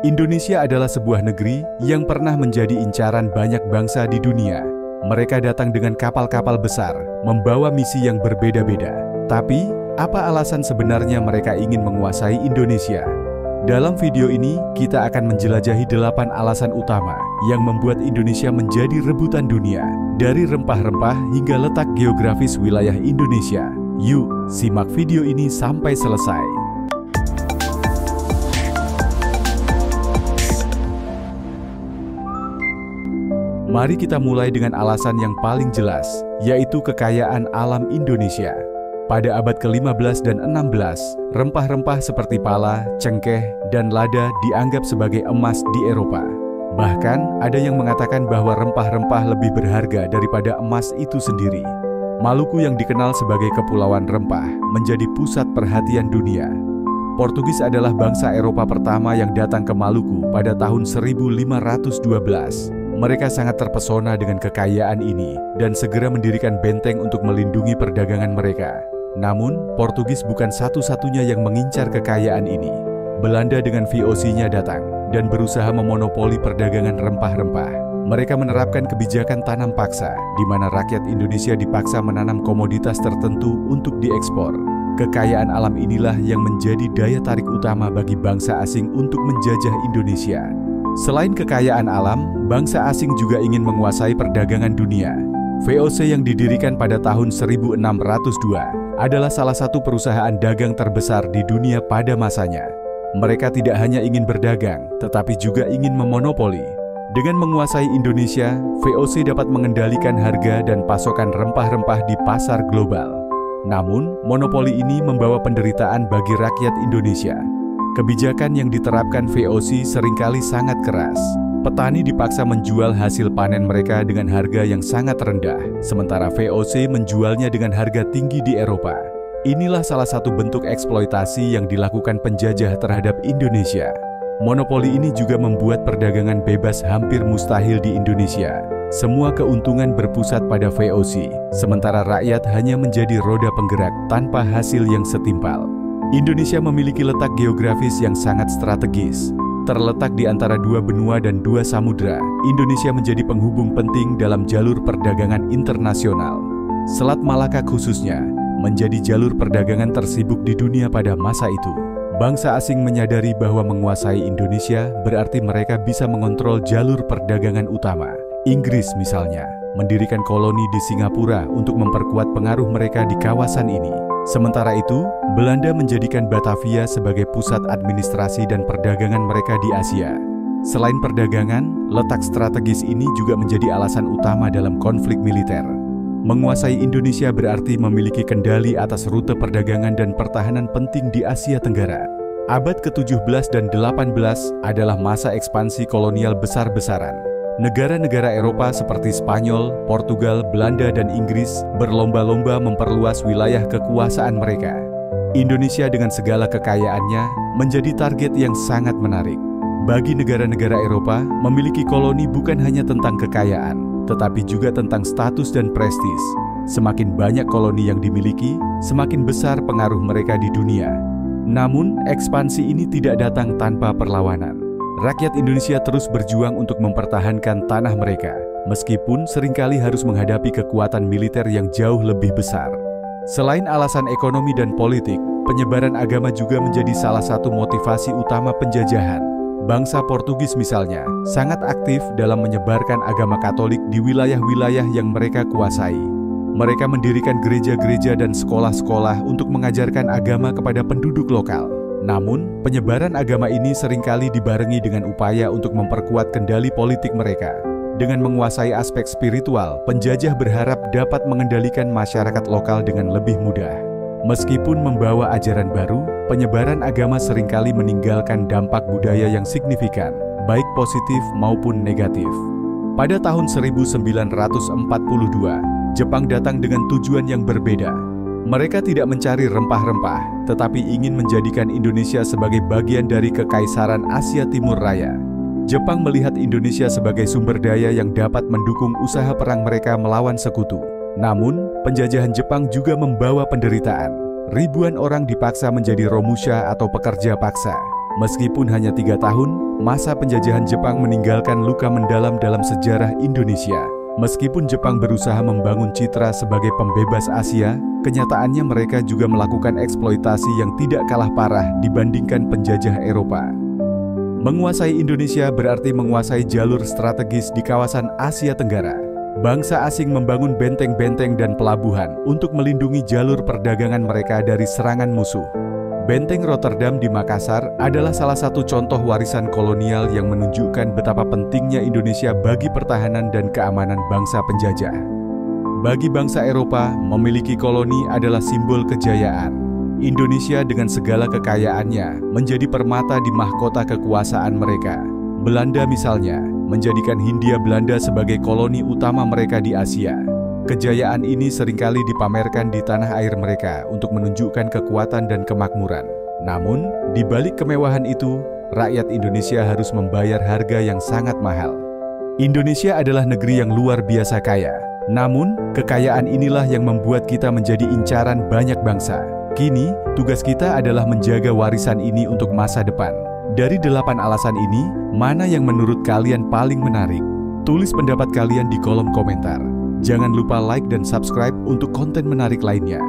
Indonesia adalah sebuah negeri yang pernah menjadi incaran banyak bangsa di dunia. Mereka datang dengan kapal-kapal besar, membawa misi yang berbeda-beda. Tapi, apa alasan sebenarnya mereka ingin menguasai Indonesia? Dalam video ini, kita akan menjelajahi 8 alasan utama yang membuat Indonesia menjadi rebutan dunia, dari rempah-rempah hingga letak geografis wilayah Indonesia. Yuk, simak video ini sampai selesai. Mari kita mulai dengan alasan yang paling jelas, yaitu kekayaan alam Indonesia. Pada abad ke-15 dan 16, rempah-rempah seperti pala, cengkeh, dan lada dianggap sebagai emas di Eropa. Bahkan, ada yang mengatakan bahwa rempah-rempah lebih berharga daripada emas itu sendiri. Maluku yang dikenal sebagai Kepulauan Rempah menjadi pusat perhatian dunia. Portugis adalah bangsa Eropa pertama yang datang ke Maluku pada tahun 1512. Mereka sangat terpesona dengan kekayaan ini dan segera mendirikan benteng untuk melindungi perdagangan mereka. Namun, Portugis bukan satu-satunya yang mengincar kekayaan ini. Belanda dengan VOC-nya datang dan berusaha memonopoli perdagangan rempah-rempah. Mereka menerapkan kebijakan tanam paksa, di mana rakyat Indonesia dipaksa menanam komoditas tertentu untuk diekspor. Kekayaan alam inilah yang menjadi daya tarik utama bagi bangsa asing untuk menjajah Indonesia. Selain kekayaan alam, bangsa asing juga ingin menguasai perdagangan dunia. VOC yang didirikan pada tahun 1602 adalah salah satu perusahaan dagang terbesar di dunia pada masanya. Mereka tidak hanya ingin berdagang, tetapi juga ingin memonopoli. Dengan menguasai Indonesia, VOC dapat mengendalikan harga dan pasokan rempah-rempah di pasar global. Namun, monopoli ini membawa penderitaan bagi rakyat Indonesia. Kebijakan yang diterapkan VOC seringkali sangat keras. Petani dipaksa menjual hasil panen mereka dengan harga yang sangat rendah, sementara VOC menjualnya dengan harga tinggi di Eropa. Inilah salah satu bentuk eksploitasi yang dilakukan penjajah terhadap Indonesia. Monopoli ini juga membuat perdagangan bebas hampir mustahil di Indonesia. Semua keuntungan berpusat pada VOC, sementara rakyat hanya menjadi roda penggerak tanpa hasil yang setimpal. Indonesia memiliki letak geografis yang sangat strategis. Terletak di antara 2 benua dan 2 samudra, Indonesia menjadi penghubung penting dalam jalur perdagangan internasional. Selat Malaka khususnya menjadi jalur perdagangan tersibuk di dunia pada masa itu. Bangsa asing menyadari bahwa menguasai Indonesia berarti mereka bisa mengontrol jalur perdagangan utama. Inggris misalnya, mendirikan koloni di Singapura untuk memperkuat pengaruh mereka di kawasan ini. Sementara itu, Belanda menjadikan Batavia sebagai pusat administrasi dan perdagangan mereka di Asia. Selain perdagangan, letak strategis ini juga menjadi alasan utama dalam konflik militer. Menguasai Indonesia berarti memiliki kendali atas rute perdagangan dan pertahanan penting di Asia Tenggara. Abad ke-17 dan 18 adalah masa ekspansi kolonial besar-besaran. Negara-negara Eropa seperti Spanyol, Portugal, Belanda, dan Inggris berlomba-lomba memperluas wilayah kekuasaan mereka. Indonesia dengan segala kekayaannya menjadi target yang sangat menarik. Bagi negara-negara Eropa, memiliki koloni bukan hanya tentang kekayaan, tetapi juga tentang status dan prestis. Semakin banyak koloni yang dimiliki, semakin besar pengaruh mereka di dunia. Namun, ekspansi ini tidak datang tanpa perlawanan. Rakyat Indonesia terus berjuang untuk mempertahankan tanah mereka, meskipun seringkali harus menghadapi kekuatan militer yang jauh lebih besar. Selain alasan ekonomi dan politik, penyebaran agama juga menjadi salah satu motivasi utama penjajahan. Bangsa Portugis misalnya, sangat aktif dalam menyebarkan agama Katolik di wilayah-wilayah yang mereka kuasai. Mereka mendirikan gereja-gereja dan sekolah-sekolah untuk mengajarkan agama kepada penduduk lokal. Namun, penyebaran agama ini seringkali dibarengi dengan upaya untuk memperkuat kendali politik mereka. Dengan menguasai aspek spiritual, penjajah berharap dapat mengendalikan masyarakat lokal dengan lebih mudah. Meskipun membawa ajaran baru, penyebaran agama seringkali meninggalkan dampak budaya yang signifikan, baik positif maupun negatif. Pada tahun 1942, Jepang datang dengan tujuan yang berbeda. Mereka tidak mencari rempah-rempah, tetapi ingin menjadikan Indonesia sebagai bagian dari Kekaisaran Asia Timur Raya. Jepang melihat Indonesia sebagai sumber daya yang dapat mendukung usaha perang mereka melawan sekutu. Namun, penjajahan Jepang juga membawa penderitaan. Ribuan orang dipaksa menjadi romusha atau pekerja paksa. Meskipun hanya 3 tahun, masa penjajahan Jepang meninggalkan luka mendalam dalam sejarah Indonesia. Meskipun Jepang berusaha membangun citra sebagai pembebas Asia, kenyataannya mereka juga melakukan eksploitasi yang tidak kalah parah dibandingkan penjajah Eropa. Menguasai Indonesia berarti menguasai jalur strategis di kawasan Asia Tenggara. Bangsa asing membangun benteng-benteng dan pelabuhan untuk melindungi jalur perdagangan mereka dari serangan musuh. Benteng Rotterdam di Makassar adalah salah satu contoh warisan kolonial yang menunjukkan betapa pentingnya Indonesia bagi pertahanan dan keamanan bangsa penjajah. Bagi bangsa Eropa, memiliki koloni adalah simbol kejayaan. Indonesia dengan segala kekayaannya menjadi permata di mahkota kekuasaan mereka. Belanda misalnya, menjadikan Hindia Belanda sebagai koloni utama mereka di Asia. Kejayaan ini seringkali dipamerkan di tanah air mereka untuk menunjukkan kekuatan dan kemakmuran. Namun, di balik kemewahan itu, rakyat Indonesia harus membayar harga yang sangat mahal. Indonesia adalah negeri yang luar biasa kaya. Namun, kekayaan inilah yang membuat kita menjadi incaran banyak bangsa. Kini, tugas kita adalah menjaga warisan ini untuk masa depan. Dari 8 alasan ini, mana yang menurut kalian paling menarik? Tulis pendapat kalian di kolom komentar. Jangan lupa like dan subscribe untuk konten menarik lainnya.